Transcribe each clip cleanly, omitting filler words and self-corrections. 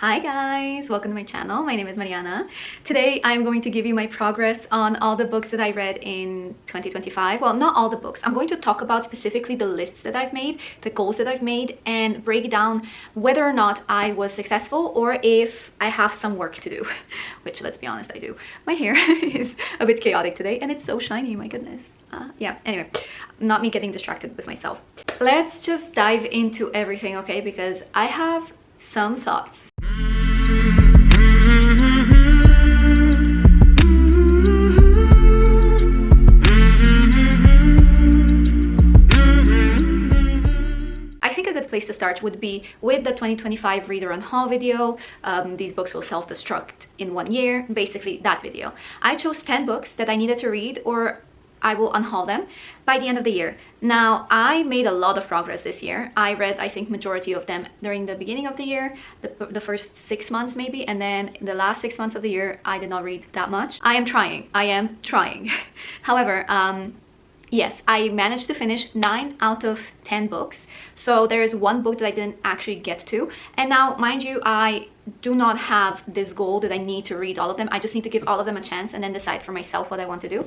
Hi guys, welcome to my channel. My name is Marjana. Today I'm going to give you my progress on all the books that I read in 2025. Well, not all the books. I'm going to talk about specifically the lists that I've made, the goals that I've made, and break down whether or not I was successful or if I have some work to do, which, let's be honest, I do. My hair is a bit chaotic today and it's so shiny, my goodness. Yeah, anyway, not me getting distracted with myself. Let's just dive into everything, okay? Because I have some thoughts. I think a good place to start would be with the 2025 reader and haul video. These books will self-destruct in 1 year, basically that video. I chose 10 books that I needed to read or I will unhaul them by the end of the year. Now, I made a lot of progress this year. I read, I think, majority of them during the beginning of the year, the first 6 months maybe, and then in the last 6 months of the year, I did not read that much. I am trying. However, yes, I managed to finish 9 out of 10 books. So there is one book that I didn't actually get to. And now, mind you, I do not have this goal that I need to read all of them. I just need to give all of them a chance and then decide for myself what I want to do.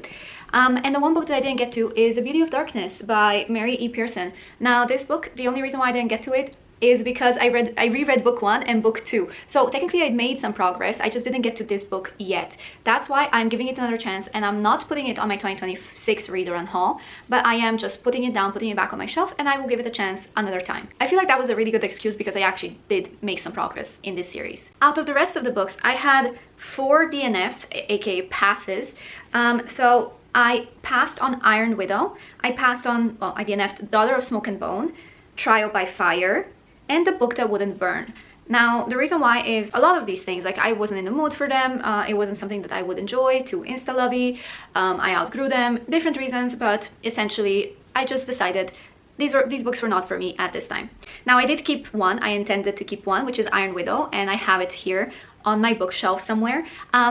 And the one book that I didn't get to is The Beauty of Darkness by Mary E. Pearson. Now, this book, the only reason why I didn't get to it is because I reread book 1 and book 2. So technically I made some progress. I just didn't get to this book yet. That's why I'm giving it another chance, and I'm not putting it on my 2026 reader and haul, but I am just putting it down, putting it back on my shelf, and I will give it a chance another time. I feel like that was a really good excuse because I actually did make some progress in this series. Out of the rest of the books, I had 4 DNFs, aka passes. So I passed on Iron Widow. I passed on, well, I DNF'd Daughter of Smoke and Bone, Trial by Fire, and The Book That Wouldn't Burn. Now, the reason why is a lot of these things, like I wasn't in the mood for them, it wasn't something that I would enjoy, too insta-lovey, I outgrew them, different reasons, but essentially I just decided these books were not for me at this time. Now, I did keep one, I intended to keep one, which is Iron Widow, and I have it here on my bookshelf somewhere,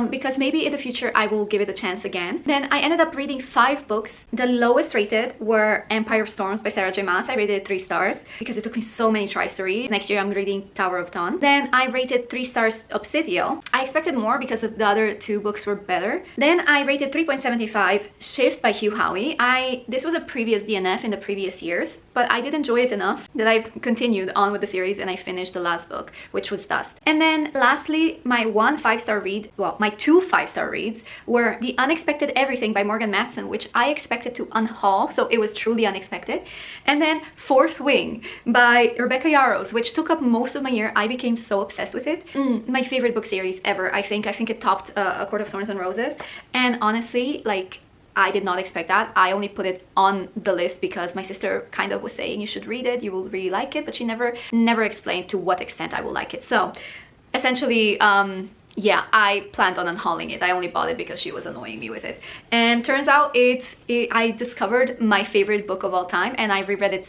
because maybe in the future I will give it a chance again. Then I ended up reading 5 books. The lowest rated were Empire of Storms by Sarah J. Maas. I rated it 3 stars because it took me so many tries to read. Next year I'm reading Tower of Dawn. Then I rated 3 stars Obsidio. I expected more because of the other 2 books were better. Then I rated 3.75 Shift by Hugh Howey. This was a previous DNF in the previous years, but I did enjoy it enough that I continued on with the series and I finished the last book, which was Dust. And then lastly, my 1 5-star read, well, my 2 5-star reads were The Unexpected Everything by Morgan Matson, which I expected to unhaul, so it was truly unexpected. And then Fourth Wing by Rebecca Yarros, which took up most of my year. I became so obsessed with it. My favorite book series ever, I think. I think it topped A Court of Thorns and Roses. And honestly, like, I did not expect that. I only put it on the list because my sister kind of was saying you should read it, you will really like it, but she never explained to what extent I will like it. So essentially, yeah, I planned on unhauling it. I only bought it because she was annoying me with it. And turns out I discovered my favorite book of all time, and I reread it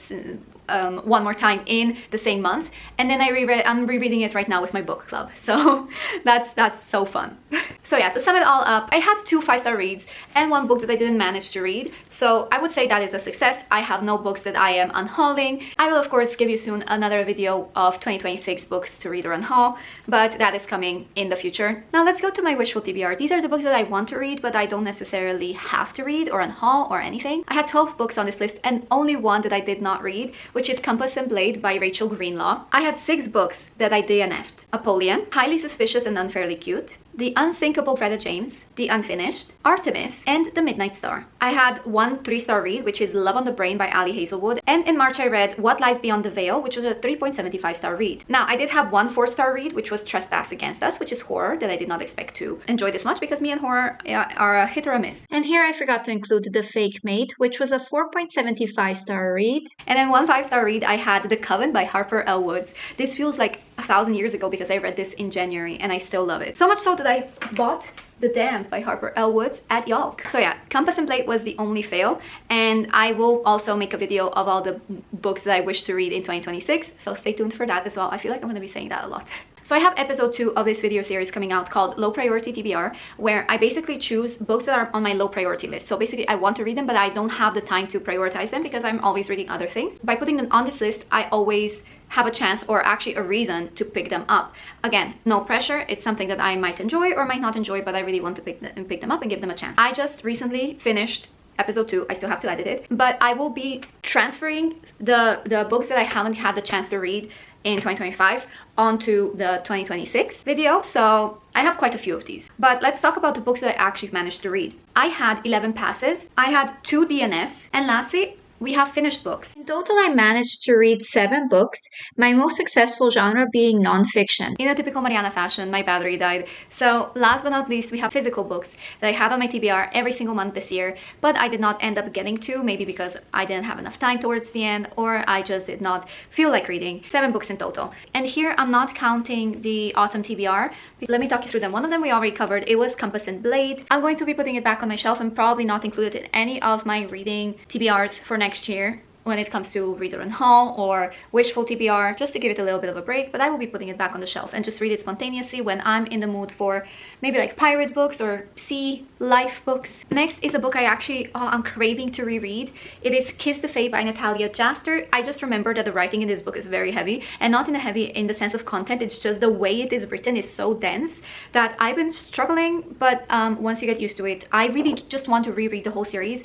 one more time in the same month, and then I'm rereading it right now with my book club, so that's so fun. So yeah, to sum it all up, I had 2 5-star reads and 1 book that I didn't manage to read, so I would say that is a success. I have no books that I am unhauling. I will of course give you soon another video of 2026 books to read or unhaul, but that is coming in the future. Now let's go to my wishful TBR. These are the books that I want to read, but I don't necessarily have to read or unhaul or anything. I had 12 books on this list and only 1 that I did not read, which is Compass and Blade by Rachel Greenlaw. I had 6 books that I DNF'd. Apollyon, Highly Suspicious and Unfairly Cute, The Unsinkable Greta James, The Unfinished, Artemis, and The Midnight Star. I had 1 3-star read, which is Love on the Brain by Ali Hazelwood, and in March I read What Lies Beyond the Veil, which was a 3.75-star read. Now, I did have 1 4-star read, which was Trespass Against Us, which is horror that I did not expect to enjoy this much because me and horror are a hit or a miss. And here I forgot to include The Fake Mate, which was a 4.75-star read. And then 1 5-star read, I had The Coven by Harper L. Woods. This feels like 1,000 years ago because I read this in January and I still love it. So much so that I bought The Damned by Harper L. Woods at Yalk. So yeah, Compass and Blade was the only fail, and I will also make a video of all the books that I wish to read in 2026, so stay tuned for that as well. I feel like I'm going to be saying that a lot. So I have episode 2 of this video series coming out called Low Priority TBR, where I basically choose books that are on my low priority list. So basically I want to read them, but I don't have the time to prioritize them because I'm always reading other things. By putting them on this list, I always have a chance or actually a reason to pick them up. Again, no pressure. It's something that I might enjoy or might not enjoy, but I really want to pick them up and give them a chance. I just recently finished episode 2. I still have to edit it, but I will be transferring the books that I haven't had the chance to read in 2025 onto the 2026 video. So I have quite a few of these, but let's talk about the books that I actually managed to read. I had 11 passes, I had 2 DNFs, and lastly we have finished books. In total, I managed to read 7 books, my most successful genre being nonfiction. In a typical Marjana fashion, my battery died. So last but not least, we have physical books that I had on my TBR every single month this year, but I did not end up getting to, maybe because I didn't have enough time towards the end, or I just did not feel like reading. 7 books in total. And here I'm not counting the autumn TBR. Let me talk you through them. One of them we already covered. It was Compass and Blade. I'm going to be putting it back on my shelf and probably not include it in any of my reading TBRs for next year when it comes to Reader and Haul or Wishful TBR, just to give it a little bit of a break. But I will be putting it back on the shelf and just read it spontaneously when I'm in the mood for maybe like pirate books or sea life books. Next is a book I'm craving to reread. It is Kiss the Fae by Natalia Jaster. I just remember that the writing in this book is very heavy, and not in the sense of content. It's just the way it is written is so dense that I've been struggling, but once you get used to it, I really just want to reread the whole series.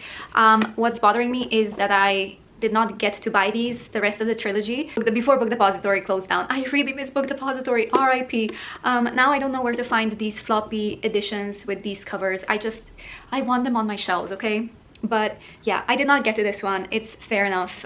What's bothering me is that I did not get to buy the rest of the trilogy before Book Depository closed down. I really miss Book Depository, RIP. Now I don't know where to find these floppy editions with these covers. I want them on my shelves, okay? But yeah, I did not get to this one. It's fair enough.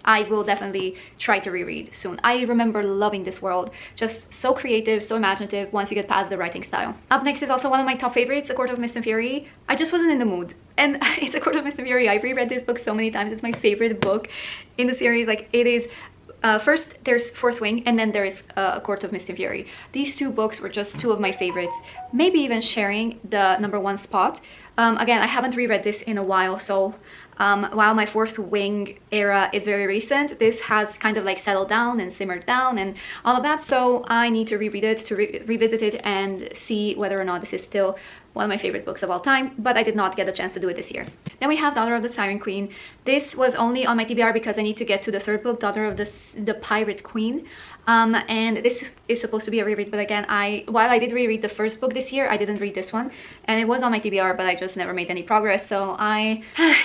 I will definitely try to reread soon. I remember loving this world. Just so creative, so imaginative once you get past the writing style. Up next is also one of my top favorites, A Court of Mist and Fury. I just wasn't in the mood. And it's A Court of Mist and Fury. I've reread this book so many times. It's my favorite book in the series. Like, it is... first there's Fourth Wing, and then there's A Court of Mist and Fury. These 2 books were just 2 of my favorites, maybe even sharing the #1 spot. Again, I haven't reread this in a while, so while my Fourth Wing era is very recent, this has kind of like settled down and simmered down and all of that, so I need to reread it, to revisit it and see whether or not this is still one of my favorite books of all time, but I did not get a chance to do it this year. Then we have Daughter of the Siren Queen. This was only on my TBR because I need to get to the 3rd book, Daughter of the Pirate Queen. And this is supposed to be a reread, but again, while I did reread the 1st book this year, I didn't read this one, and it was on my TBR, but I just never made any progress, so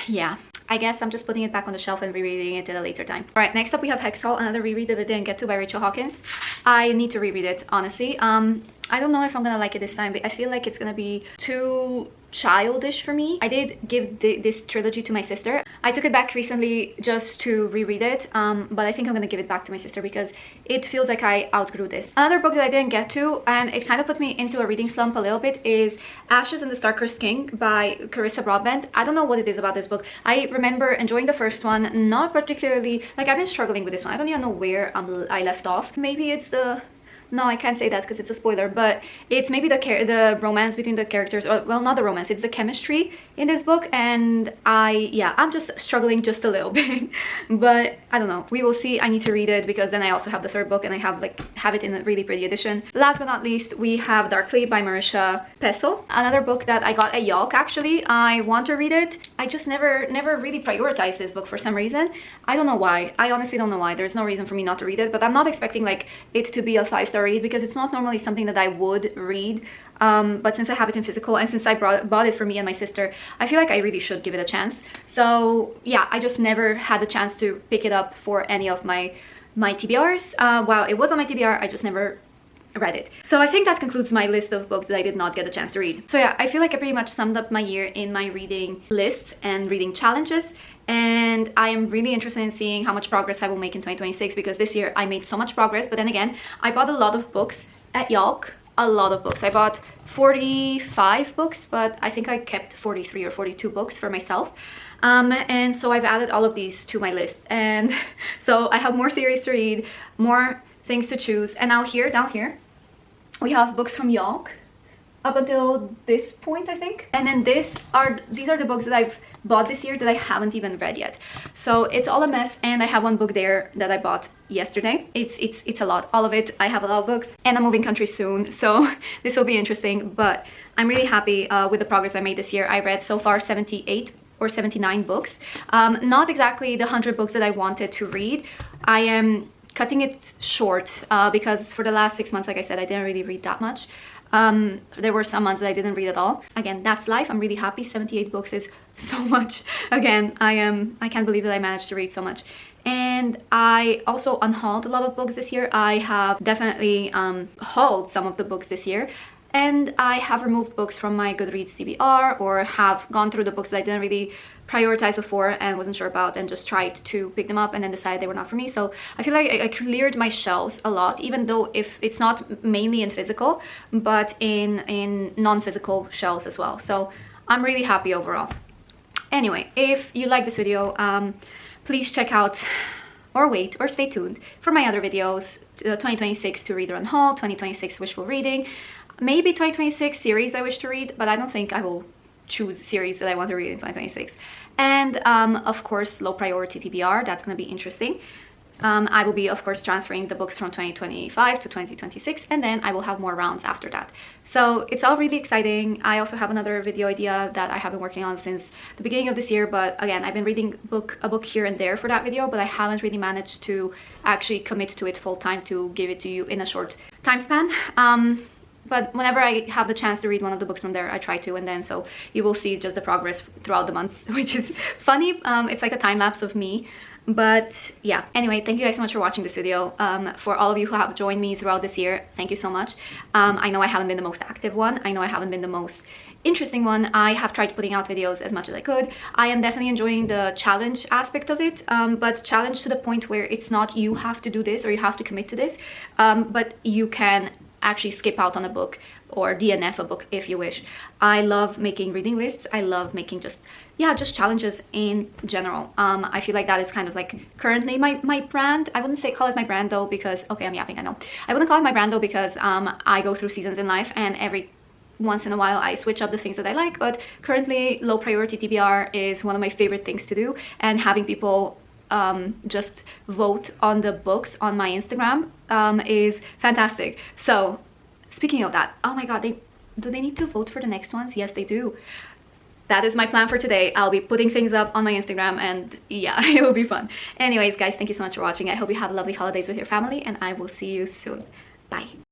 yeah. I guess I'm just putting it back on the shelf and rereading it at a later time. All right, next up we have Hexhall, another reread that I didn't get to by Rachel Hawkins. I need to reread it, honestly. I don't know if I'm gonna like it this time, but I feel like it's gonna be too childish for me. I did give this trilogy to my sister. I took it back recently just to reread it, but I think I'm gonna give it back to my sister because it feels like I outgrew this. Another book that I didn't get to, and it kind of put me into a reading slump a little bit, is Ashes and the Star-Cursed King by Carissa Broadbent. I don't know what it is about this book. I remember enjoying the first one, not particularly, like, I've been struggling with this one. I don't even know where I left off. Maybe it's the... No, I can't say that because it's a spoiler, but it's maybe the romance between the characters, or well, not the romance, it's the chemistry in this book, and I'm just struggling just a little bit, but I don't know, we will see. I need to read it because then I also have the 3rd book and I have it in a really pretty edition. Last but not least, we have Darkly by Marisha Peso, another book that I got at Yawk. Actually, I want to read it. I just never really prioritized this book for some reason. I don't know why. I honestly don't know why. There's no reason for me not to read it, but I'm not expecting like it to be a 5-star read because it's not normally something that I would read, but since I have it in physical and since I bought it for me and my sister, I feel like I really should give it a chance. So yeah, I just never had the chance to pick it up for any of my TBRs. While it was on my TBR, I just never read it. So I think that concludes my list of books that I did not get a chance to read. So yeah, I feel like I pretty much summed up my year in my reading lists and reading challenges, and I am really interested in seeing how much progress I will make in 2026 because this year I made so much progress, but then again, I bought a lot of books at Yawk. A lot of books. I bought 45 books, but I think I kept 43 or 42 books for myself. And so I've added all of these to my list, and so I have more series to read, more things to choose. And now down here we have books from Yawk, up until this point, I think. And then these are the books that I've bought this year that I haven't even read yet. So it's all a mess, and I have one book there that I bought yesterday. It's a lot, all of it. I have a lot of books, and I'm moving country soon, so this will be interesting, but I'm really happy with the progress I made this year. I read so far 78 or 79 books. Not exactly the 100 books that I wanted to read. I am cutting it short because for the last 6 months, like I said, I didn't really read that much. There were some months that I didn't read at all. Again, that's life. I'm really happy. 78 books is so much. Again, I can't believe that I managed to read so much. And I also unhauled a lot of books this year. I have definitely hauled some of the books this year. And I have removed books from my Goodreads TBR, or have gone through the books that I didn't really prioritize before and wasn't sure about, and just tried to pick them up and then decided they were not for me. So I feel like I cleared my shelves a lot, even though if it's not mainly in physical, but in non-physical shelves as well. So I'm really happy overall. Anyway, if you like this video, please check out or wait or stay tuned for my other videos, 2026 to read or unhaul, 2026 wishful reading, maybe 2026 series I wish to read, but I don't think I will choose series that I want to read in 2026. And of course, low priority TBR, that's going to be interesting. I will be, of course, transferring the books from 2025 to 2026, and then I will have more rounds after that. So it's all really exciting. I also have another video idea that I have been working on since the beginning of this year, but again, I've been reading a book here and there for that video, but I haven't really managed to actually commit to it full time to give it to you in a short time span. But whenever I have the chance to read one of the books from there, I try to, and then so you will see just the progress throughout the months, which is funny. It's like a time lapse of me. But yeah, anyway, thank you guys so much for watching this video. For all of you who have joined me throughout this year, thank you so much. I know I haven't been the most active one. I know I haven't been the most interesting one. I have tried putting out videos as much as I could. I am definitely enjoying the challenge aspect of it, but challenge to the point where it's not you have to do this or you have to commit to this, but you can actually skip out on a book or DNF a book if you wish. I love making reading lists. I love making just challenges in general. I feel like that is kind of like currently my brand. I wouldn't say call it my brand though, because okay, I'm yapping, I know. I wouldn't call it my brand though, because I go through seasons in life, and every once in a while I switch up the things that I like, but currently low priority TBR is one of my favorite things to do, and having people just vote on the books on my Instagram is fantastic. So speaking of that, oh my god, do they need to vote for the next ones? Yes, they do. That is my plan for today. I'll be putting things up on my Instagram, and yeah, it will be fun. Anyways, guys, thank you so much for watching. I hope you have lovely holidays with your family, and I will see you soon. Bye.